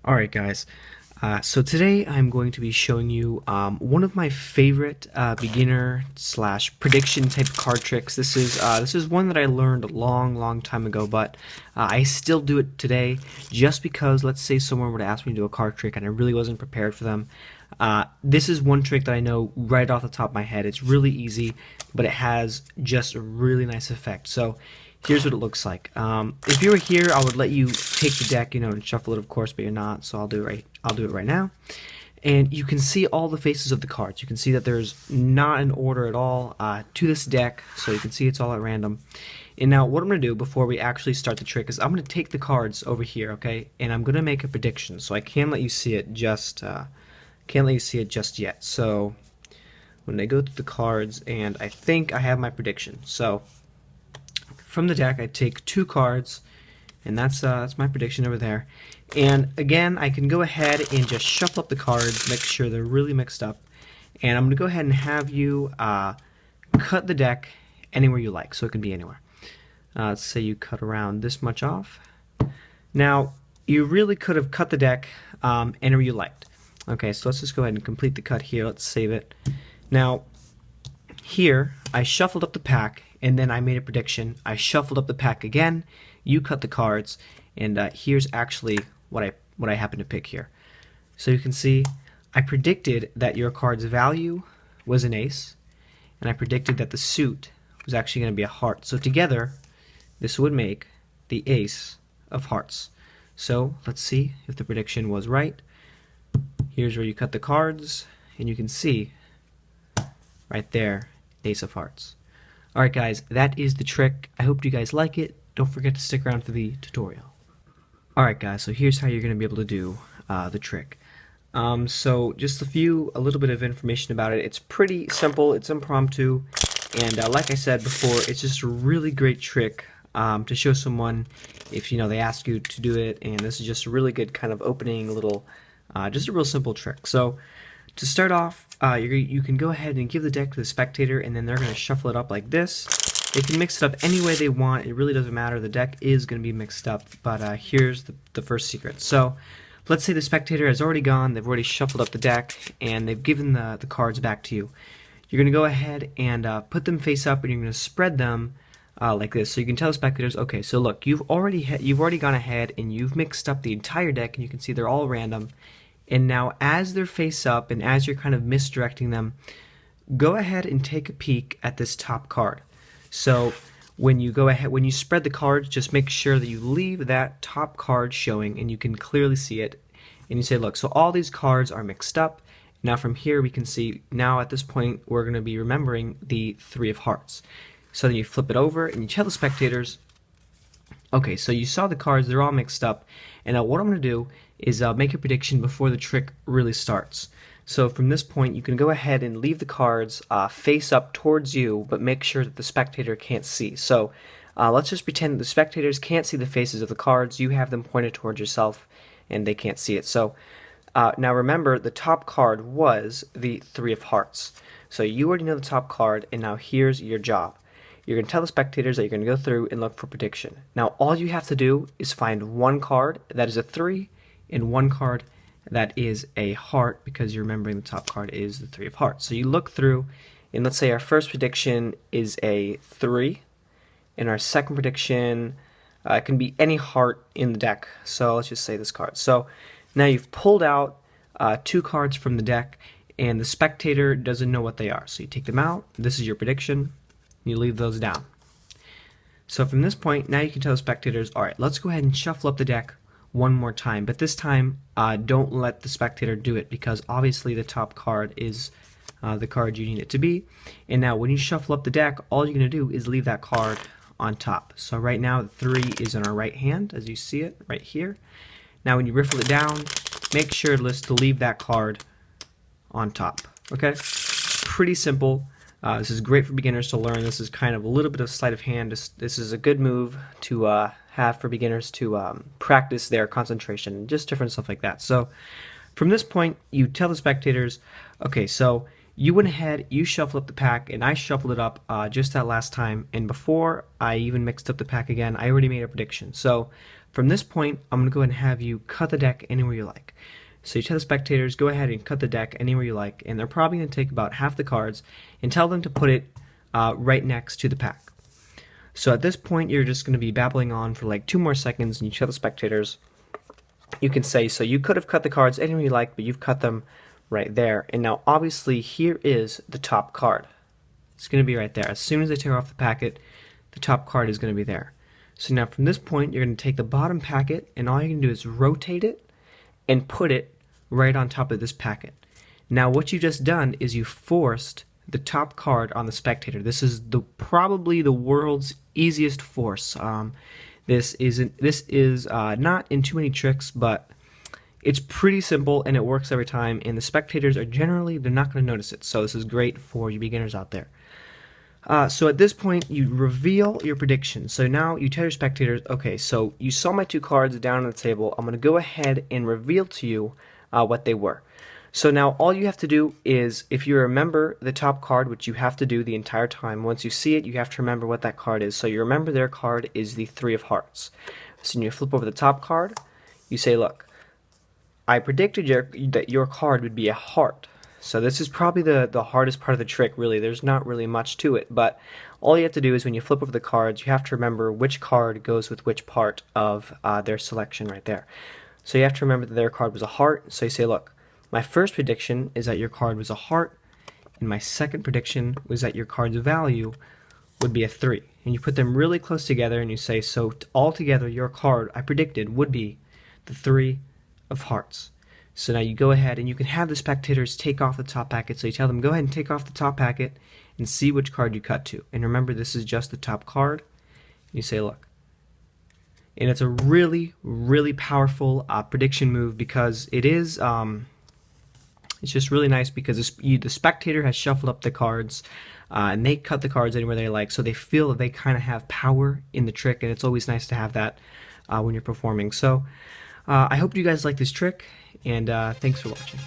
Alright guys, so today I'm going to be showing you one of my favorite beginner slash prediction type card tricks. This is one that I learned a long time ago, but I still do it today just because, let's say someone were to ask me to do a card trick and I really wasn't prepared for them. This is one trick that I know right off the top of my head. It's really easy, but it has just a really nice effect. So here's what it looks like. If you were here, I would let you take the deck, and shuffle it, of course, but you're not, so I'll do it right now. And you can see all the faces of the cards. You can see that there's not an order at all to this deck, so you can see it's all at random. And now what I'm going to do before we actually start the trick is I'm going to take the cards over here, okay, and I'm going to make a prediction. So I can't let you see it just yet. So when I go through the cards, and I think I have my prediction. So from the deck, I take two cards, and that's my prediction over there. And again, I can go ahead and just shuffle up the cards, make sure they're really mixed up. And I'm going to go ahead and have you cut the deck anywhere you like, so it can be anywhere. Let's say you cut around this much off. Now, you really could have cut the deck anywhere you liked. Okay, so let's just go ahead and complete the cut here. Let's save it. Now, here, I shuffled up the pack, and then I made a prediction. I shuffled up the pack again, you cut the cards, and here's actually what I happen to pick here. So you can see I predicted that your card's value was an ace, and I predicted that the suit was actually going to be a heart. So together, this would make the ace of hearts. So let's see if the prediction was right. Here's where you cut the cards, and you can see right there, ace of hearts. Alright guys, that is the trick. I hope you guys like it. Don't forget to stick around for the tutorial. Alright guys, so here's how you're going to be able to do the trick. So just a little bit of information about it. It's pretty simple, it's impromptu, and like I said before, it's just a really great trick to show someone if they ask you to do it, and this is just a really good kind of opening little, just a real simple trick. So to start off, you can go ahead and give the deck to the spectator, and then they're going to shuffle it up like this. They can mix it up any way they want. It really doesn't matter. The deck is going to be mixed up, but here's the first secret. So let's say the spectator has already gone. They've already shuffled up the deck, and they've given the cards back to you. You're going to go ahead and put them face up, and you're going to spread them like this. So you can tell the spectators, okay, so look, you've already gone ahead, and you've mixed up the entire deck, and you can see they're all random. And now as they're face up and as you're kind of misdirecting them, go ahead and take a peek at this top card. So when you spread the cards, just make sure that you leave that top card showing and you can clearly see it. And you say, look, so all these cards are mixed up. Now from here we can see, now at this point we're going to be remembering the three of hearts. So then you flip it over and you tell the spectators, okay, so you saw the cards, they're all mixed up, and now what I'm going to do is make a prediction before the trick really starts. So from this point, you can go ahead and leave the cards face up towards you, but make sure that the spectator can't see. So let's just pretend that the spectators can't see the faces of the cards. You have them pointed towards yourself, and they can't see it. So now remember, the top card was the three of hearts. So you already know the top card, and now here's your job. You're going to tell the spectators that you're going to go through and look for prediction. Now all you have to do is find one card that is a 3 and one card that is a heart, because you're remembering the top card is the three of hearts. So you look through, and let's say our first prediction is a 3, and our second prediction can be any heart in the deck. So let's just say this card. So now you've pulled out two cards from the deck, and the spectator doesn't know what they are. So you take them out, this is your prediction, you leave those down. So from this point, now you can tell the spectators, alright, let's go ahead and shuffle up the deck one more time, but this time don't let the spectator do it, because obviously the top card is the card you need it to be. And now when you shuffle up the deck, all you're going to do is leave that card on top. So right now the 3 is in our right hand, as you see it right here. Now when you riffle it down, make sure to leave that card on top. Okay, pretty simple. This is great for beginners to learn. This is kind of a little bit of sleight of hand. This is a good move to have for beginners to practice their concentration, just different stuff like that. So from this point, you tell the spectators, okay, so you went ahead, you shuffled up the pack, and I shuffled it up just that last time, and before I even mixed up the pack again, I already made a prediction. So from this point, I'm going to go ahead and have you cut the deck anywhere you like. So you tell the spectators, go ahead and cut the deck anywhere you like, and they're probably going to take about half the cards, and tell them to put it right next to the pack. So at this point, you're just going to be babbling on for like 2 more seconds, and you tell the spectators, you can say, so you could have cut the cards anywhere you like, but you've cut them right there. And now obviously here is the top card. It's going to be right there. As soon as I tear off the packet, the top card is going to be there. So now from this point, you're going to take the bottom packet, and all you can do is rotate it and put it right on top of this packet. Now what you just done is you forced the top card on the spectator. This is probably the world's easiest force. This is not in too many tricks, but it's pretty simple and it works every time, and the spectators are generally, they're not going to notice it. So this is great for you beginners out there. So at this point, you reveal your prediction. So now you tell your spectators, okay, so you saw my 2 cards down on the table. I'm going to go ahead and reveal to you what they were. So now all you have to do is, if you remember the top card, which you have to do the entire time, once you see it, you have to remember what that card is. So you remember their card is the 3 of hearts. So you flip over the top card, you say, look, I predicted that your card would be a heart. So this is probably the hardest part of the trick, really. There's not really much to it, but all you have to do is when you flip over the cards, you have to remember which card goes with which part of their selection right there. So you have to remember that their card was a heart, so you say, look, my first prediction is that your card was a heart, and my second prediction was that your card's value would be a 3. And you put them really close together and you say, so altogether your card I predicted would be the 3 of hearts. So now you go ahead and you can have the spectators take off the top packet. So you tell them, go ahead and take off the top packet and see which card you cut to. And remember, this is just the top card. You say, look. And it's a really, really powerful prediction move, because it is, it's just really nice because the spectator has shuffled up the cards and they cut the cards anywhere they like. So they feel that they kind of have power in the trick, and it's always nice to have that when you're performing. So I hope you guys like this trick, and thanks for watching.